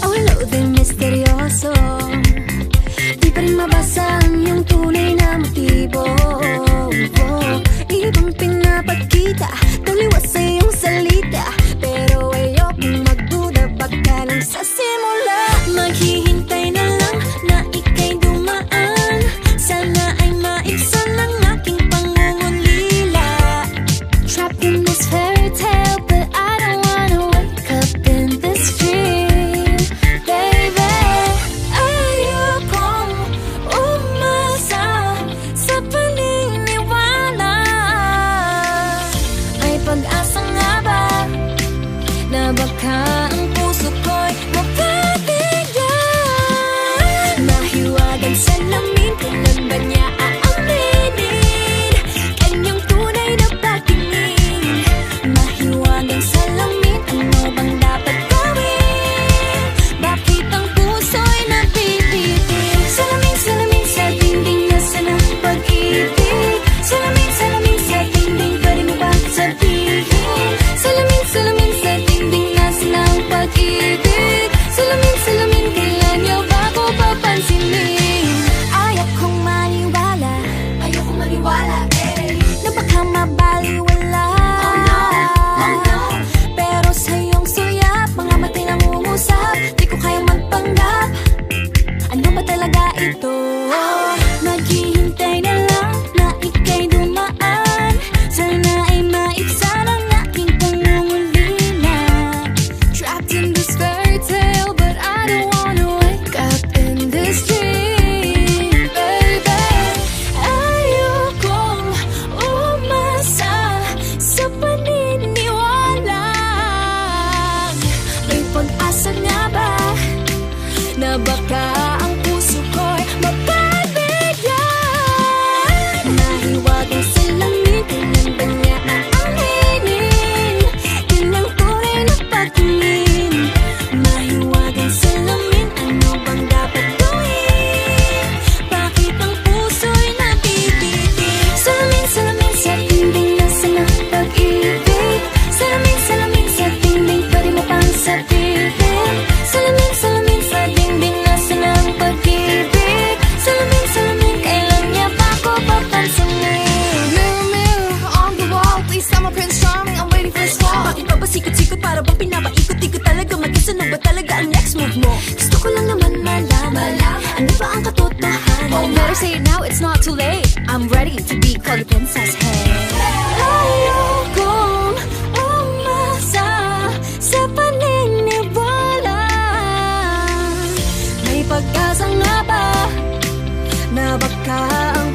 Awalo din misteryoso, di pa rin mabasa ang iyong tunay na motibo. Ibang pinapakita, taliwas sa iyong salita, pero ayokong magduda pagka lang sa simula. Maghihintay na lang na ika'y dumaan, sana ay maibsan ang aking pangungulila. Trapped in this fairy tale, but I don't wanna wake up in this dream, baby. Ayokong umasa sa paniniwala. May pag-asa nga ba na baka ang puso ko'y mapabigyan? Mahiwagang salamin, kailan ba niya aaminin kanyang tunay na pagtingin? Mahiwagang salamin, ano bang dapat gawin? Bakit ang puso'y napipitin? Salamin, salamin sa dingding, nasaan ang pag-ibig? Salamin, salamin sa dingding, pwede mo ba sabihin? Salamin, salamin sa dingding, nasaan ang pag-ibig? Salamin, salamin, kailan niyo ba ako papansinin? Ayokong maniwala, na baka mabaliwala. Oh no, pero sa iyong suyap, mga matay nangungusap, di ko kayang magpanggap. Ano ba talaga ito? Naghihintay na lang na ika'y dumaan, sana ay maibsan ang aking pangungulila. Trapped in this fairy tale, but I don't wanna wake up in this dream, baby. Ayokong umasa sa paniniwala. May pag-asa nga ba na baka ang puso ko'y mapabigyan? Mahiwagang salamin, kailan ba niya aaminin kanyang tunay na pagtingin? Mahiwagang salamin, ano bang dapat gawin? Bakit ang puso'y nabibitin? Salamin, salamin sa dingding, nasaan ang pag-ibig? Salamin, salamin sa dingding, pwede mo pang sabihin? Salamin, salamin sa dingding, nasaan ang pag-ibig? Salamin, salamin, kailan niya ba ako papansinin? Mirror, mirror on the wall, please tell my Prince Charming I'm waiting for this fall. Bakit pa ba sikot-sikot, para bang pinapaikot-ikot talaga? Mag-isa na ba talaga ang next move mo? Gusto ko lang naman malaman, ano ba ang katotohanan? Oh, better say it now, it's not too late. I'm ready to be called a princess, hey. Ayokong umasa sa paniniwala. May pag-asa nga ba na baka ang